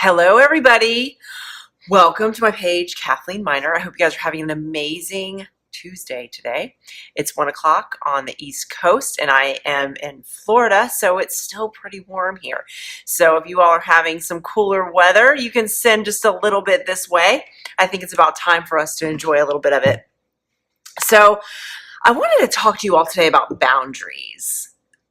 Hello, everybody. Welcome to my page, Kathleen Miner. I hope you guys are having an amazing Tuesday today. It's 1 o'clock on the East Coast, and I am in Florida, so it's still pretty warm here. So if you all are having some cooler weather, you can send just a little bit this way. I think it's about time for us to enjoy a little bit of it. So I wanted to talk to you all today about boundaries.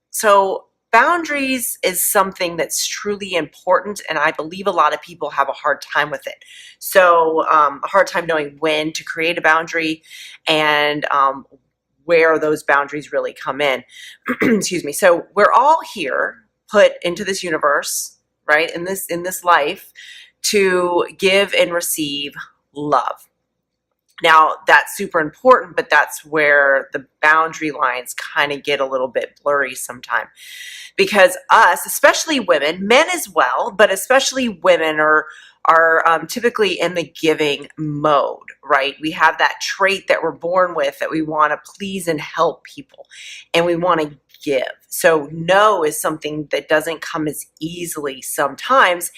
So boundaries is something that's truly important, and I believe a lot of people have a hard time with it. So a hard time knowing when to create a boundary and where those boundaries really come in. Excuse me. So we're all here put into this universe, right, in this life to give and receive love. Now, that's super important, but that's where the boundary lines kind of get a little bit blurry sometimes. Because us, especially women, men as well, but especially women are typically in the giving mode, right? We have that trait that we're born with, that we want to please and help people, and we want to give. So no is something that doesn't come as easily sometimes.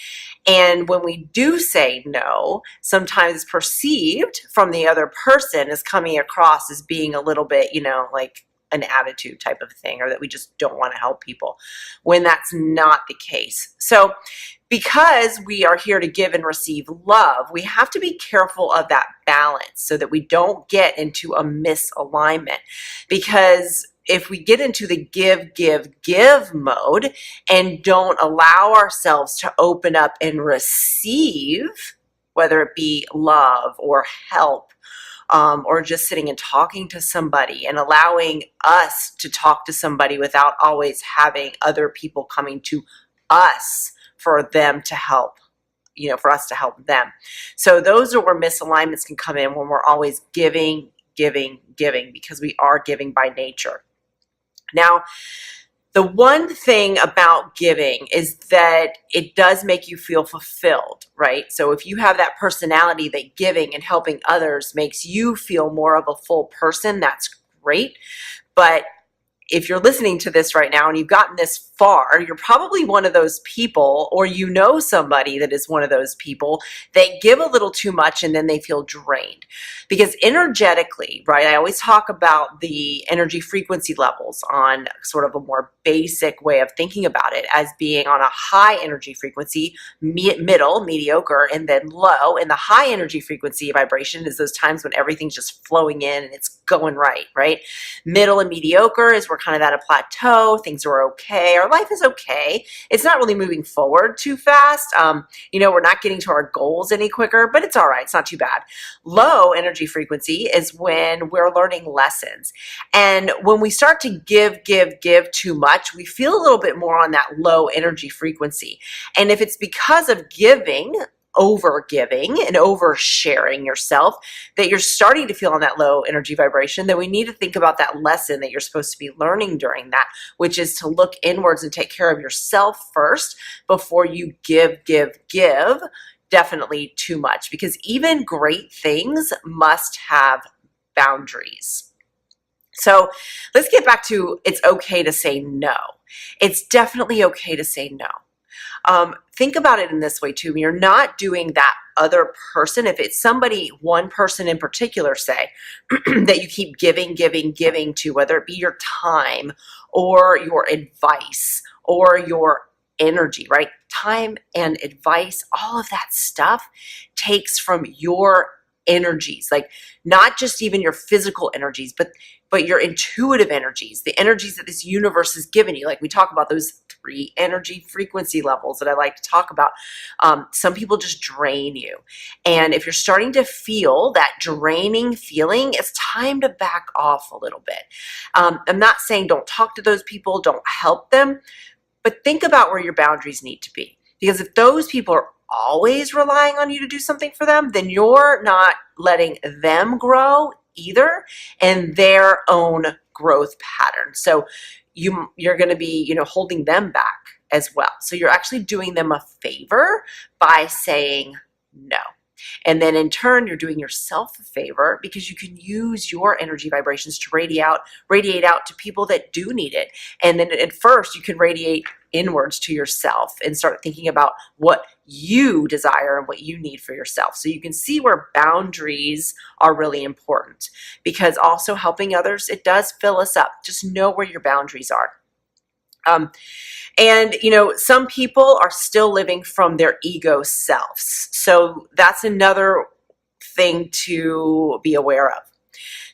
And when we do say no, sometimes it's perceived from the other person as coming across as being a little bit, like an attitude type of thing, or that we just don't want to help people, when that's not the case. So because we are here to give and receive love, we have to be careful of that balance so that we don't get into a misalignment. Because if we get into the give mode and don't allow ourselves to open up and receive, whether it be love or help, or just sitting and talking to somebody and allowing us to talk to somebody without always having other people coming to us for them to help, for us to help them. So those are where misalignments can come in, when we're always giving, because we are giving by nature. Now, the one thing about giving is that it does make you feel fulfilled, right? So if you have that personality that giving and helping others makes you feel more of a full person, that's great. But if you're listening to this right now and you've gotten this far, you're probably one of those people, or somebody that is one of those people that give a little too much and then they feel drained. Because energetically, right, I always talk about the energy frequency levels on sort of a more basic way of thinking about it, as being on a high energy frequency, middle, mediocre, and then low. And the high energy frequency vibration is those times when everything's just flowing in and it's going right? Middle and mediocre is we're kind of at a plateau. Things are okay. Our life is okay. It's not really moving forward too fast. We're not getting to our goals any quicker, but it's all right. It's not too bad. Low energy frequency is when we're learning lessons. And when we start to give too much, we feel a little bit more on that low energy frequency. And if it's because of over giving and over sharing yourself, that you're starting to feel on that low energy vibration, then we need to think about that lesson that you're supposed to be learning during that, which is to look inwards and take care of yourself first before you give definitely too much. Because even great things must have boundaries. So let's get back to, it's okay to say no. It's definitely okay to say no. Think about it in this way too. You're not doing that other person. If it's one person in particular, say, that you keep giving to, whether it be your time or your advice or your energy, right? Time and advice, all of that stuff takes from your energies, like not just even your physical energies, but your intuitive energies, the energies that this universe has given you. Like we talk about those 3 energy frequency levels that I like to talk about. Some people just drain you. And if you're starting to feel that draining feeling, it's time to back off a little bit. I'm not saying don't talk to those people, don't help them, but think about where your boundaries need to be. Because if those people are always relying on you to do something for them, then you're not letting them grow either in their own growth pattern. So you're going to be, holding them back as well. So you're actually doing them a favor by saying no. And then in turn, you're doing yourself a favor because you can use your energy vibrations to radiate out to people that do need it. And then at first you can radiate inwards to yourself and start thinking about what you desire and what you need for yourself. So you can see where boundaries are really important, because also helping others, it does fill us up. Just know where your boundaries are. And, some people are still living from their ego selves. So that's another thing to be aware of.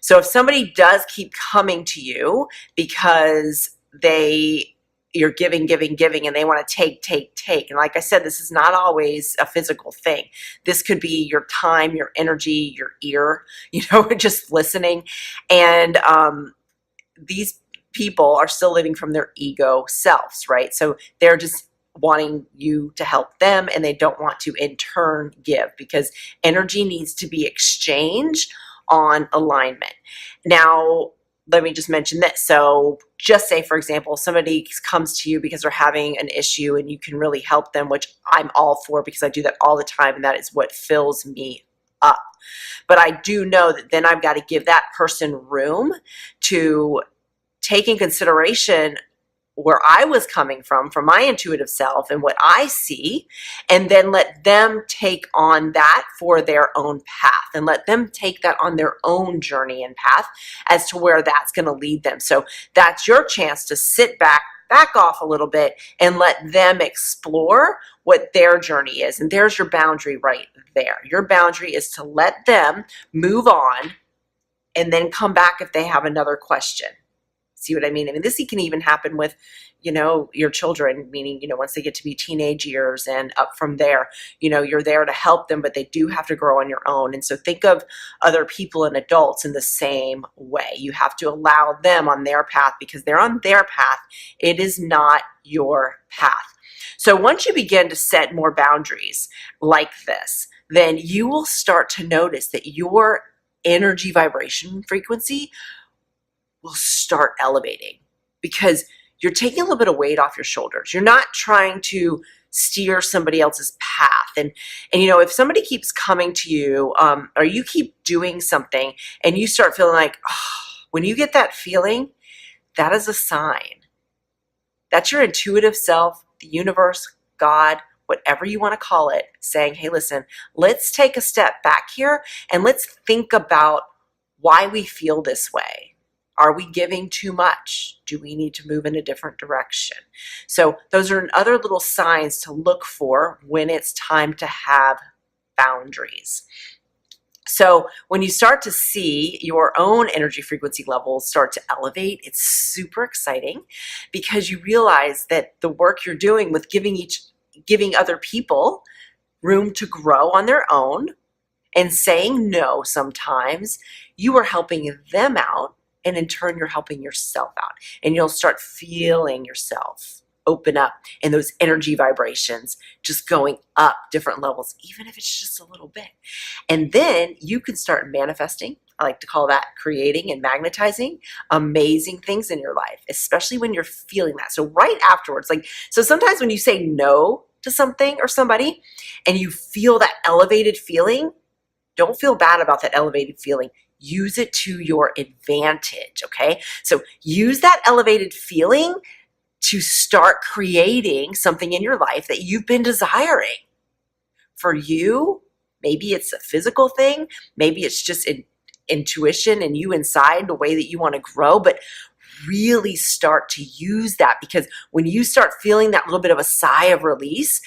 So if somebody does keep coming to you because you're giving, and they want to take. And like I said, this is not always a physical thing. This could be your time, your energy, your ear, just listening. And these people are still living from their ego selves, right? So they're just wanting you to help them, and they don't want to in turn give, because energy needs to be exchanged on alignment. Now, let me just mention this. So just say, for example, somebody comes to you because they're having an issue and you can really help them, which I'm all for because I do that all the time, and that is what fills me up. But I do know that then I've got to give that person room to take in consideration where I was coming from my intuitive self and what I see, and then let them take on that for their own path, and let them take that on their own journey and path as to where that's going to lead them. So that's your chance to sit back off a little bit and let them explore what their journey is. And there's your boundary right there. Your boundary is to let them move on and then come back if they have another question. See what I mean? I mean, this can even happen with, your children, meaning, once they get to be teenage years and up from there, you're there to help them, but they do have to grow on your own. And so think of other people and adults in the same way. You have to allow them on their path because they're on their path. It is not your path. So once you begin to set more boundaries like this, then you will start to notice that your energy vibration frequency will start elevating, because you're taking a little bit of weight off your shoulders. You're not trying to steer somebody else's path. And if somebody keeps coming to you, or you keep doing something and you start feeling like, when you get that feeling, that is a sign. That's your intuitive self, the universe, God, whatever you want to call it, saying, hey, listen, let's take a step back here and let's think about why we feel this way. Are we giving too much? Do we need to move in a different direction? So those are other little signs to look for when it's time to have boundaries. So when you start to see your own energy frequency levels start to elevate, it's super exciting, because you realize that the work you're doing with giving other people room to grow on their own and saying no sometimes, you are helping them out. And in turn, you're helping yourself out, and you'll start feeling yourself open up, and those energy vibrations just going up different levels, even if it's just a little bit. And then you can start manifesting. I like to call that creating and magnetizing amazing things in your life, especially when you're feeling that. So right afterwards, so sometimes when you say no to something or somebody and you feel that elevated feeling, don't feel bad about that elevated feeling. Use it to your advantage, okay? So use that elevated feeling to start creating something in your life that you've been desiring. For you, maybe it's a physical thing, maybe it's just intuition and you inside, the way that you want to grow, but really start to use that, because when you start feeling that little bit of a sigh of relief,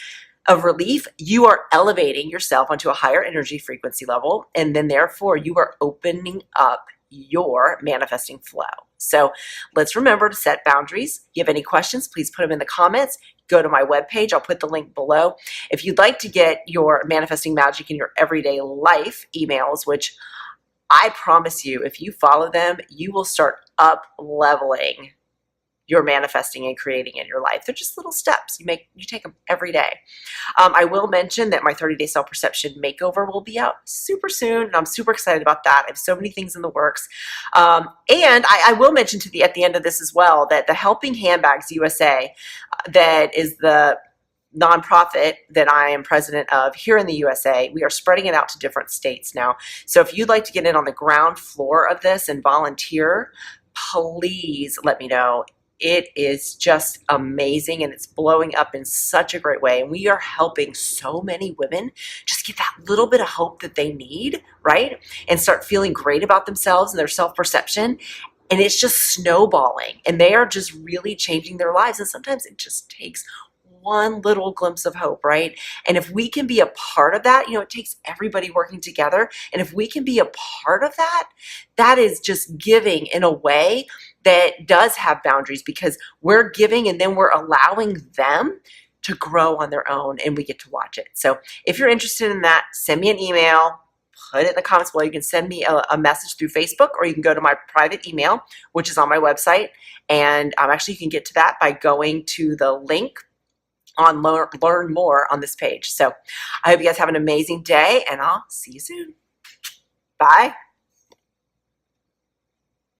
you are elevating yourself onto a higher energy frequency level, and then therefore you are opening up your manifesting flow. So let's remember to set boundaries. If you have any questions, please put them in the comments. Go to my webpage. I'll put the link below. If you'd like to get your manifesting magic in your everyday life emails, which I promise you, if you follow them, you will start up leveling your manifesting and creating in your life. They're just little steps. You take them every day. I will mention that my 30-day self-perception makeover will be out super soon, and I'm super excited about that. I have so many things in the works. And I will mention at the end of this as well that the Helping Handbags USA, that is the nonprofit that I am president of here in the USA. We are spreading it out to different states now. So if you'd like to get in on the ground floor of this and volunteer, please let me know. It is just amazing, and it's blowing up in such a great way. And we are helping so many women just get that little bit of hope that they need, right? And start feeling great about themselves and their self-perception. And it's just snowballing, and they are just really changing their lives. And sometimes it just takes one little glimpse of hope, right? And if we can be a part of that, it takes everybody working together. And if we can be a part of that, that is just giving in a way that does have boundaries, because we're giving and then we're allowing them to grow on their own, and we get to watch it. So if you're interested in that, send me an email. Put it in the comments below. You can send me a message through Facebook, or you can go to my private email, which is on my website. And actually, you can get to that by going to the link on Learn More on this page. So I hope you guys have an amazing day, and I'll see you soon. Bye.